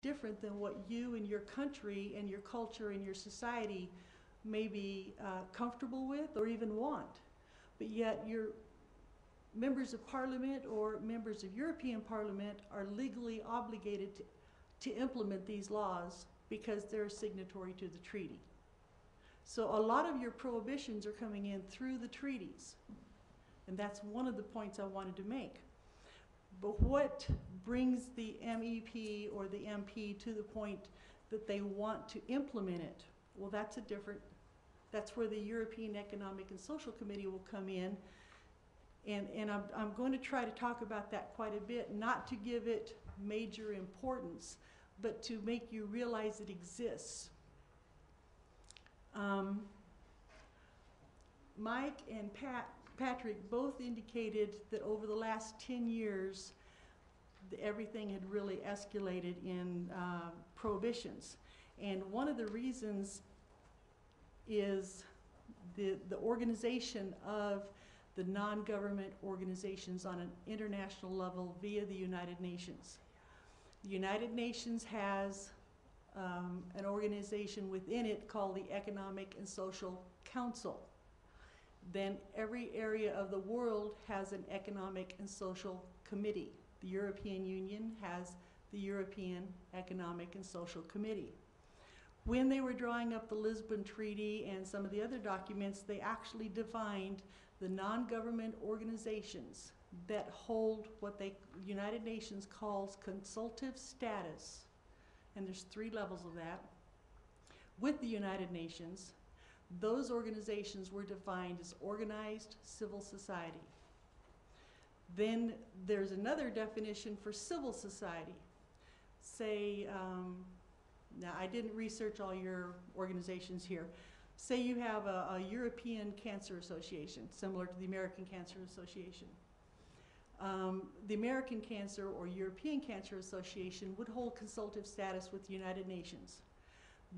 different than what you and your country and your culture and your society may be comfortable with or even want. But yet your members of parliament or members of European Parliament are legally obligated to implement these laws because they're a signatory to the treaty. So a lot of your prohibitions are coming in through the treaties. And that's one of the points I wanted to make. But what brings the MEP or the MP to the point that they want to implement it? Well, that's where the European Economic and Social Committee will come in. And I'm going to try to talk about that quite a bit, not to give it major importance, but to make you realize it exists. Mike and Patrick both indicated that over the last 10 years, everything had really escalated in prohibitions. And one of the reasons is the organization of the non-government organizations on an international level via the United Nations. The United Nations has an organization within it called the Economic and Social Council. Then every area of the world has an Economic and Social Committee. The European Union has the European Economic and Social Committee. When they were drawing up the Lisbon Treaty and some of the other documents, they actually defined the non-government organizations that hold what the United Nations calls consultative status, and there's 3 levels of that. With the United Nations, those organizations were defined as organized civil society. Then there's another definition for civil society. Say, now I didn't research all your organizations here. Say you have a European Cancer Association, similar to the American Cancer Association. The American Cancer or European Cancer Association would hold consultative status with the United Nations.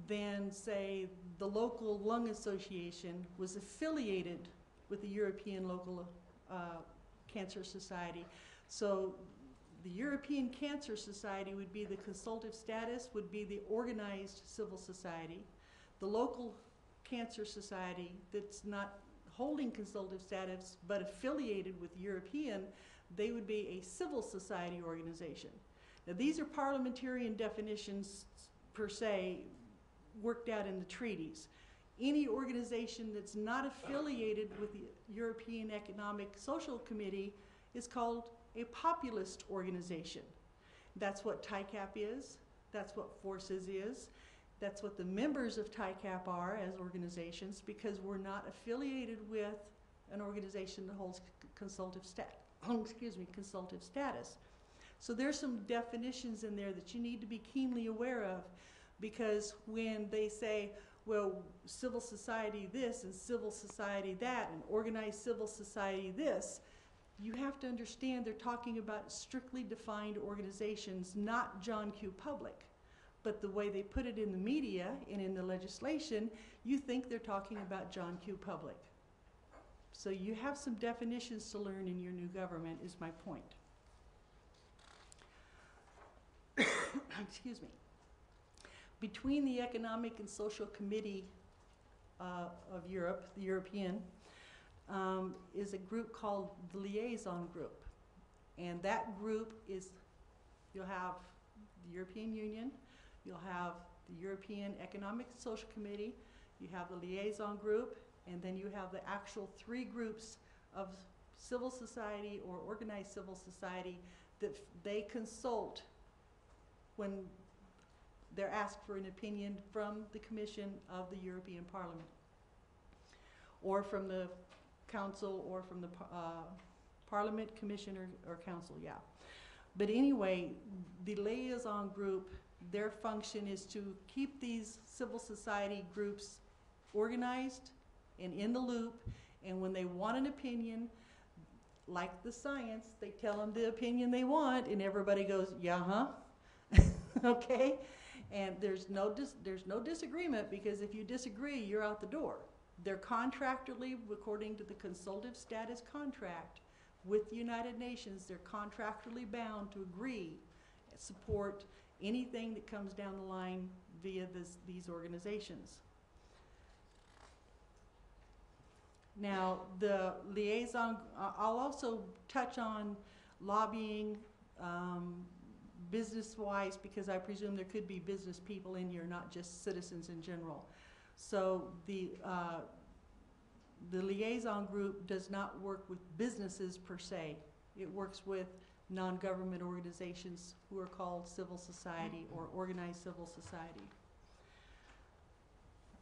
Then say the local lung association was affiliated with the European Local Cancer Society. So the European Cancer Society would be the consultative status, would be the organized civil society. The local Cancer Society that's not holding consultative status but affiliated with European, they would be a civil society organization. Now these are parliamentarian definitions per se, worked out in the treaties. Any organization that's not affiliated with the European Economic Social Committee is called a populist organization. That's what TICAP is, that's what Forces is, that's what the members of TICAP are as organizations, because we're not affiliated with an organization that holds consultative status. So there's some definitions in there that you need to be keenly aware of, because when they say, well, civil society this and civil society that and organized civil society this, you have to understand they're talking about strictly defined organizations, not John Q. Public. But the way they put it in the media and in the legislation, you think they're talking about John Q. Public. So you have some definitions to learn in your new government, is my point. Excuse me. Between the Economic and Social Committee of Europe, the European, is a group called the Liaison Group. And that group is, you'll have the European Union, you'll have the European Economic and Social Committee, you have the Liaison Group, and then you have the actual 3 groups of civil society or organized civil society that they consult when they're asked for an opinion from the Commission of the European Parliament, or from the Council, or from the Parliament, Commission, or Council, yeah. But anyway, the liaison group, their function is to keep these civil society groups organized and in the loop, and when they want an opinion, like the science, they tell them the opinion they want, and everybody goes, yeah, huh? Okay? And there's no disagreement, because if you disagree, you're out the door. They're contractually, according to the consultative status contract with the United Nations, they're contractually bound to agree, support anything that comes down the line via these organizations. Now, the liaison, I'll also touch on lobbying business-wise, because I presume there could be business people in here, not just citizens in general. So the liaison group does not work with businesses per se. It works with non-government organizations who are called civil society or organized civil society.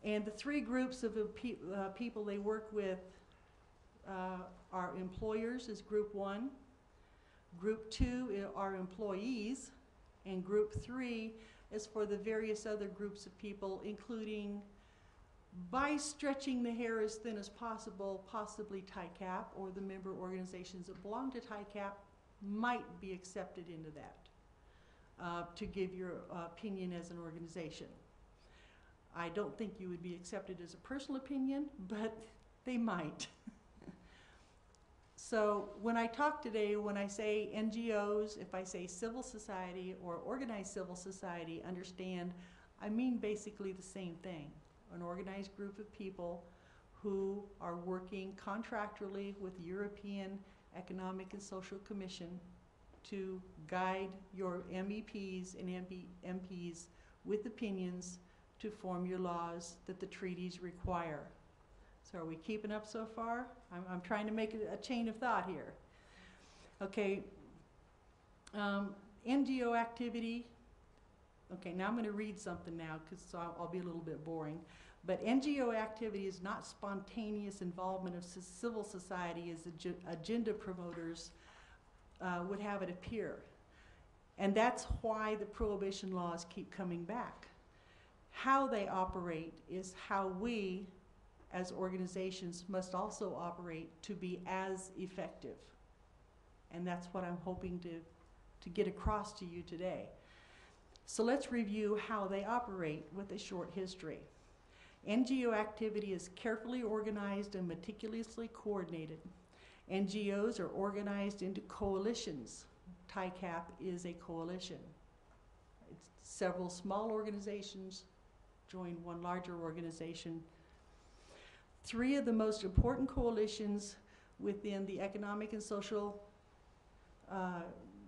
And the three groups of people they work with are employers is group 1, group 2 are employees, and group 3 is for the various other groups of people, including, by stretching the hair as thin as possible, possibly TICAP or the member organizations that belong to TICAP might be accepted into that to give your opinion as an organization. I don't think you would be accepted as a personal opinion, but they might. So when I talk today, when I say NGOs, if I say civil society or organized civil society, understand I mean basically the same thing. An organized group of people who are working contractually with the European Economic and Social Commission to guide your MEPs and MPs with opinions to form your laws that the treaties require. So are we keeping up so far? I'm trying to make a chain of thought here. Okay, NGO activity. Okay, now I'm going to read something now because I'll be a little bit boring. But NGO activity is not spontaneous involvement of civil society as agenda promoters would have it appear. And that's why the prohibition laws keep coming back. How they operate is how we, as organizations, must also operate to be as effective. And that's what I'm hoping to get across to you today. So let's review how they operate with a short history. NGO activity is carefully organized and meticulously coordinated. NGOs are organized into coalitions. TICAP is a coalition. It's several small organizations join one larger organization. 3 of the most important coalitions within the Economic and Social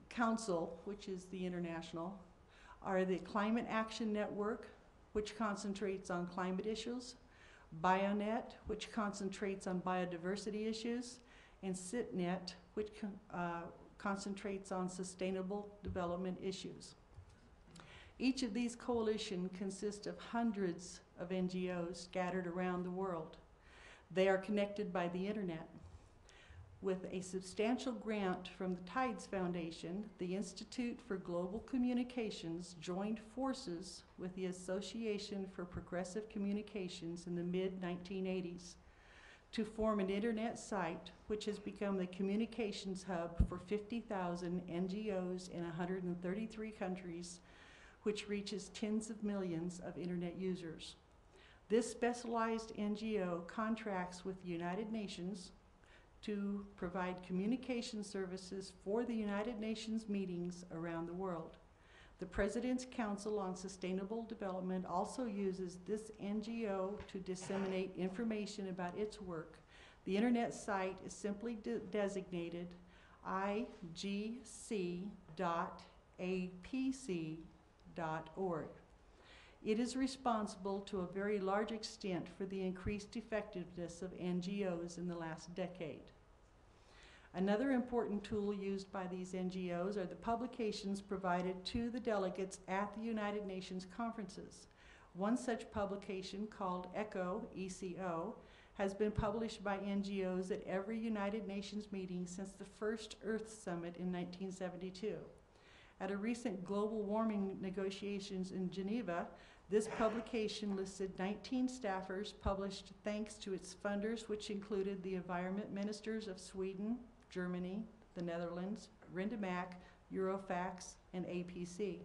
Council, which is the international, are the Climate Action Network, which concentrates on climate issues, BioNet, which concentrates on biodiversity issues, and SITNet, which concentrates on sustainable development issues. Each of these coalitions consists of hundreds of NGOs scattered around the world. They are connected by the internet. With a substantial grant from the Tides Foundation, the Institute for Global Communications joined forces with the Association for Progressive Communications in the mid-1980s to form an internet site which has become the communications hub for 50,000 NGOs in 133 countries, which reaches tens of millions of internet users. This specialized NGO contracts with the United Nations to provide communication services for the United Nations meetings around the world. The President's Council on Sustainable Development also uses this NGO to disseminate information about its work. The internet site is simply designated igc.apc.org. It is responsible to a very large extent for the increased effectiveness of NGOs in the last decade. Another important tool used by these NGOs are the publications provided to the delegates at the United Nations conferences. One such publication, called ECHO, ECO, has been published by NGOs at every United Nations meeting since the first Earth Summit in 1972. At a recent global warming negotiations in Geneva, this publication listed 19 staffers published thanks to its funders, which included the environment ministers of Sweden, Germany, the Netherlands, Rindemac, Eurofax, and APC.